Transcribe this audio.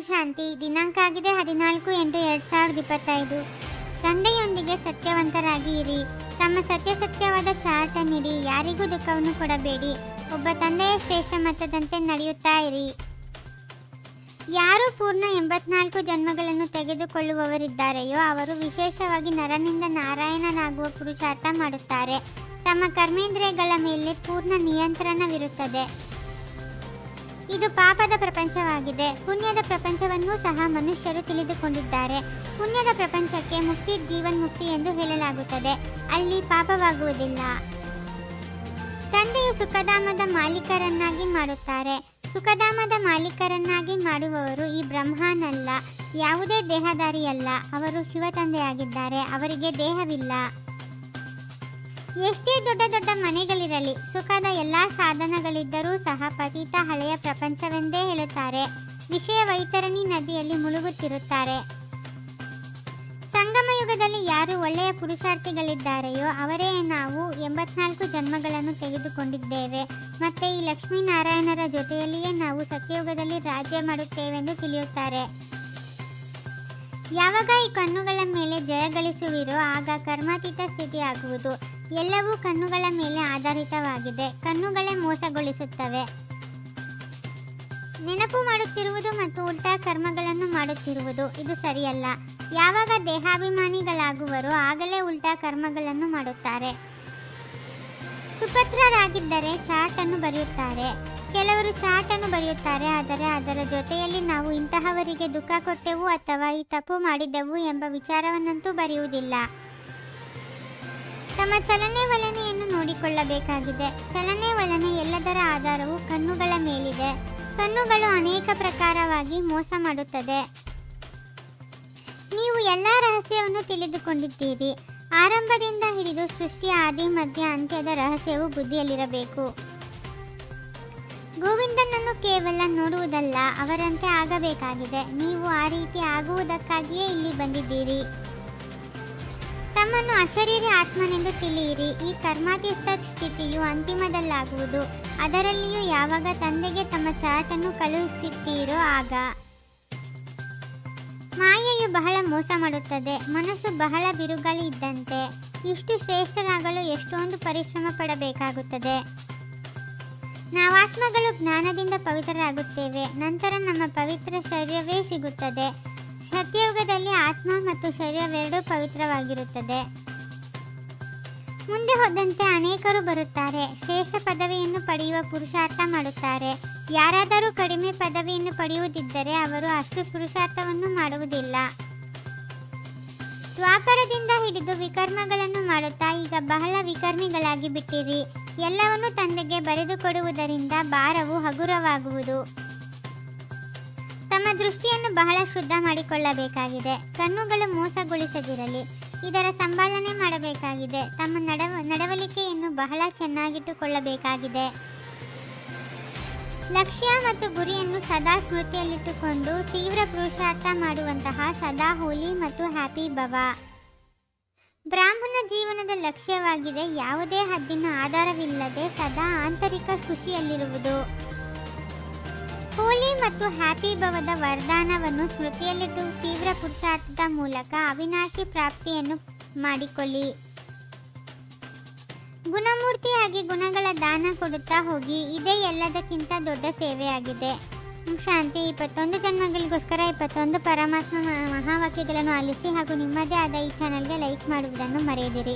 ಶಾಂತಿ. ದಿನಾಂಕ ಆಗಿದೆ 14/8/2025. ತಂದೆಯೊಂದಿಗೆ ಸತ್ಯವಂತರಾಗಿ ಇರಿ. ತಮ್ಮ ಸತ್ಯವಾದ ಚಾರ್ಟ್ ನೀಡಿ. ಯಾರಿಗೂ ದುಃಖವನ್ನು ಕೊಡಬೇಡಿ. ಒಬ್ಬ ತಂದೆಯ ಶ್ರೇಷ್ಠ ಮತದಂತೆ ನಡೆಯುತ್ತಾ ಇರಿ. ಯಾರು ಪೂರ್ಣ 84 ಜನ್ಮಗಳನ್ನು ತೆಗೆದುಕೊಳ್ಳುವವರಿದ್ದಾರೆಯೋ ಅವರು ವಿಶೇಷವಾಗಿ ನರನಿಂದ ನಾರಾಯಣನಾಗುವ ಪುರುಷಾರ್ಥ ಮಾಡುತ್ತಾರೆ. ತಮ್ಮ ಕರ್ಮೇಂದ್ರಿಯಗಳ ಮೇಲೆ ಪೂರ್ಣ ನಿಯಂತ್ರಣವಿರುತ್ತದೆ. ಇದು ಪಾಪದ ಪ್ರಪಂಚವಾಗಿದೆ. ಪುಣ್ಯದ ಪ್ರಪಂಚವನ್ನೂ ಸಹ ಮನುಷ್ಯರು ತಿಳಿದುಕೊಂಡಿದ್ದಾರೆ. ಪುಣ್ಯದ ಪ್ರಪಂಚಕ್ಕೆ ಮುಕ್ತಿ ಜೀವನ್ಮುಕ್ತಿ ಎಂದು ಹೇಳಲಾಗುತ್ತದೆ. ಅಲ್ಲಿ ಪಾಪವಾಗುವುದಿಲ್ಲ. ತಂದೆಯು ಸುಖಧಾಮದ ಮಾಲೀಕರನ್ನಾಗಿ ಮಾಡುತ್ತಾರೆ. ಸುಖಧಾಮದ ಮಾಲೀಕರನ್ನಾಗಿ ಮಾಡುವವರು ಈ ಬ್ರಹ್ಮನಲ್ಲ, ಯಾವುದೇ ದೇಹಧಾರಿಯಲ್ಲ. ಅವರು ಶಿವ ತಂದೆಯಾಗಿದ್ದಾರೆ. ಅವರಿಗೆ ದೇಹವಿಲ್ಲ. ಎಷ್ಟೇ ದೊಡ್ಡ ದೊಡ್ಡ ಮನೆಗಳಿರಲಿ, ಸುಖದ ಎಲ್ಲ ಸಾಧನಗಳಿದ್ದರೂ ಸಹ ಪತಿತ ಹಳೆಯ ಪ್ರಪಂಚವೆಂದೇ ಹೇಳುತ್ತಾರೆ. ವಿಷಯ ವೈತರಣಿ ನದಿಯಲ್ಲಿ ಮುಳುಗುತ್ತಿರುತ್ತಾರೆ. ಸಂಗಮ ಯುಗದಲ್ಲಿ ಯಾರು ಒಳ್ಳೆಯ ಪುರುಷಾರ್ಥಿಗಳಿದ್ದಾರೆಯೋ ಅವರೇ ನಾವು 84 ಜನ್ಮಗಳನ್ನು ತೆಗೆದುಕೊಂಡಿದ್ದೇವೆ. ಮತ್ತೆ ಈ ಲಕ್ಷ್ಮೀನಾರಾಯಣರ ಜೊತೆಯಲ್ಲಿಯೇ ನಾವು ಸತ್ಯಯುಗದಲ್ಲಿ ರಾಜ್ಯ ಮಾಡುತ್ತೇವೆಂದು ತಿಳಿಯುತ್ತಾರೆ. ಯಾವಾಗ ಈ ಕಣ್ಣುಗಳ ಮೇಲೆ ಜಯ ಗಳಿಸುವಿರೋ ಆಗ ಕರ್ಮಾತೀತ ಸ್ಥಿತಿ ಆಗುವುದು. ಎಲ್ಲವೂ ಕಣ್ಣುಗಳ ಮೇಲೆ ಆಧಾರಿತವಾಗಿದೆ. ಕಣ್ಣುಗಳೇ ಮೋಸಗೊಳಿಸುತ್ತವೆ. ನೆನಪು ಮಾಡುತ್ತಿರುವುದು ಮತ್ತು ಉಲ್ಟಾ ಕರ್ಮಗಳನ್ನು ಮಾಡುತ್ತಿರುವುದು ಇದು ಸರಿಯಲ್ಲ. ಯಾವಾಗ ದೇಹಾಭಿಮಾನಿಗಳಾಗುವರೋ ಆಗಲೇ ಉಲ್ಟಾ ಕರ್ಮಗಳನ್ನು ಮಾಡುತ್ತಾರೆ. ಸುಪತ್ರರಾಗಿದ್ದರೆ ಚಾರ್ಟ್ ಅನ್ನು ಬರೆಯುತ್ತಾರೆ. ಕೆಲವರು ಚಾರ್ಟ್ ಅನ್ನು ಬರೆಯುತ್ತಾರೆ, ಆದರೆ ಅದರ ಜೊತೆಯಲ್ಲಿ ನಾವು ಇಂತಹವರಿಗೆ ದುಃಖ ಕೊಟ್ಟೆವು ಅಥವಾ ಈ ತಪ್ಪು ಮಾಡಿದೆವು ಎಂಬ ವಿಚಾರವನ್ನಂತೂ ಬರೆಯುವುದಿಲ್ಲ. ತಮ್ಮ ಚಲನೆ ವಲನೆಯನ್ನು ನೋಡಿಕೊಳ್ಳಬೇಕಾಗಿದೆ. ಚಲನೆ ವಲನೆ ಎಲ್ಲದರ ಆಧಾರವು ಕಣ್ಣುಗಳ ಮೇಲಿದೆ. ಕಣ್ಣುಗಳು ಅನೇಕ ಪ್ರಕಾರವಾಗಿ ಮೋಸ ಮಾಡುತ್ತದೆ. ನೀವು ಎಲ್ಲ ರಹಸ್ಯವನ್ನು ತಿಳಿದುಕೊಂಡಿದ್ದೀರಿ. ಆರಂಭದಿಂದ ಹಿಡಿದು ಸೃಷ್ಟಿಯ ಆದಿ ಮಧ್ಯ ಅಂತ್ಯದ ರಹಸ್ಯವು ಬುದ್ಧಿಯಲ್ಲಿರಬೇಕು. ಗೋವಿಂದನನ್ನು ಕೇವಲ ನೋಡುವುದಲ್ಲ, ಅವರಂತೆ ಆಗಬೇಕಾಗಿದೆ. ನೀವು ಆ ರೀತಿ ಆಗುವುದಕ್ಕಾಗಿಯೇ ಇಲ್ಲಿ ಬಂದಿದ್ದೀರಿ. ತಮ್ಮನ್ನು ಅಶರೀರಿ ಆತ್ಮನೆಂದು ತಿಳಿಯಿರಿ. ಈ ಕರ್ಮಾತೀತ ಸ್ಥಿತಿಯು ಅಂತಿಮದಲ್ಲಾಗುವುದು. ಅದರಲ್ಲಿಯೂ ಯಾವಾಗ ತಂದೆಗೆ ತಮ್ಮ ಚಾರ್ಟನ್ನು ಕಳುಹಿಸುತ್ತೀರೋ ಆಗ. ಮಾಯೆಯು ಬಹಳ ಮೋಸ ಮಾಡುತ್ತದೆ. ಮನಸ್ಸು ಬಹಳ ಬಿರುಗಾಳಿ ಇದ್ದಂತೆ. ಇಷ್ಟು ಶ್ರೇಷ್ಠರಾಗಲು ಎಷ್ಟೊಂದು ಪರಿಶ್ರಮ ಪಡಬೇಕಾಗುತ್ತದೆ. ನಾವು ಆತ್ಮಗಳು ಜ್ಞಾನದಿಂದ ಪವಿತ್ರರಾಗುತ್ತೇವೆ. ನಂತರ ನಮ್ಮ ಪವಿತ್ರ ಶರೀರವೇ ಸಿಗುತ್ತದೆ. ಸತ್ಯಯುಗದಲ್ಲಿ ಆತ್ಮ ಮತ್ತು ಶರೀರವೆರಡೂ ಪವಿತ್ರವಾಗಿರುತ್ತದೆ. ಮುಂದೆ ಹೋದಂತೆ ಅನೇಕರು ಬರುತ್ತಾರೆ. ಶ್ರೇಷ್ಠ ಪದವಿಯನ್ನು ಪಡೆಯುವ ಪುರುಷಾರ್ಥ ಮಾಡುತ್ತಾರೆ. ಯಾರಾದರೂ ಕಡಿಮೆ ಪದವಿಯನ್ನು ಪಡೆಯುವುದಿದ್ದರೆ ಅವರು ಅಷ್ಟು ಪುರುಷಾರ್ಥವನ್ನು ಮಾಡುವುದಿಲ್ಲ. ದ್ವಾಪರದಿಂದ ಹಿಡಿದು ವಿಕರ್ಮಗಳನ್ನು ಮಾಡುತ್ತಾ ಈಗ ಬಹಳ ವಿಕರ್ಮಿಗಳಾಗಿ ಬಿಟ್ಟಿರಿ. ಎಲ್ಲವನ್ನೂ ತಂದೆಗೆ ಬರೆದುಕೊಡುವುದರಿಂದ ಭಾರವು ಹಗುರವಾಗುವುದು. ತಮ್ಮ ದೃಷ್ಟಿಯನ್ನು ಬಹಳ ಶುದ್ಧ ಮಾಡಿಕೊಳ್ಳಬೇಕಾಗಿದೆ. ಕಣ್ಣುಗಳು ಮೋಸಗೊಳಿಸದಿರಲಿ. ಇದರ ಸಂಪಾದನೆ ಮಾಡಬೇಕಾಗಿದೆ. ತಮ್ಮ ನಡವಳಿಕೆಯನ್ನು ಬಹಳ ಚೆನ್ನಾಗಿಟ್ಟುಕೊಳ್ಳಬೇಕಾಗಿದೆ. ಲಕ್ಷ್ಯ ಮತ್ತು ಗುರಿಯನ್ನು ಸದಾ ಸ್ಮೃತಿಯಲ್ಲಿಟ್ಟುಕೊಂಡು ತೀವ್ರ ಪುರುಷಾರ್ಥ ಮಾಡುವಂತಹ ಸದಾ ಹೋಲಿ ಮತ್ತು ಹ್ಯಾಪಿ ಭವ. ಬ್ರಾಹ್ಮಣ ಜೀವನದ ಲಕ್ಷ್ಯವಾಗಿದೆ ಯಾವುದೇ ಹದ್ದಿನ ಆಧಾರವಿಲ್ಲದೆ ಸದಾ ಆಂತರಿಕ ಖುಷಿಯಲ್ಲಿರುವುದು. ಹೋಲಿ ಮತ್ತು ಹ್ಯಾಪಿ ಭವದ ವರದಾನವನ್ನು ಸ್ಮೃತಿಯಲ್ಲಿಟ್ಟು ತೀವ್ರ ಪುರುಷಾರ್ಥದ ಮೂಲಕ ಅವಿನಾಶಿ ಪ್ರಾಪ್ತಿಯನ್ನು ಮಾಡಿಕೊಳ್ಳಿ. ಗುಣಮೂರ್ತಿಯಾಗಿ ಗುಣಗಳ ದಾನ ಕೊಡುತ್ತಾ ಹೋಗಿ. ಇದೇ ಎಲ್ಲದಕ್ಕಿಂತ ದೊಡ್ಡ ಸೇವೆಯಾಗಿದೆ. ಶಾಂತಿ. 21 ಜನ್ಮಗಳಿಗೋಸ್ಕರ 21 ಪರಮಾತ್ಮ ಮಹಾವಾಕ್ಯಗಳನ್ನು ಆಲಿಸಿ ಹಾಗೂ ನಿಮ್ಮದೇ ಆದ ಈ ಚಾನೆಲ್ಗೆ ಲೈಕ್ ಮಾಡುವುದನ್ನು ಮರೆಯದಿರಿ.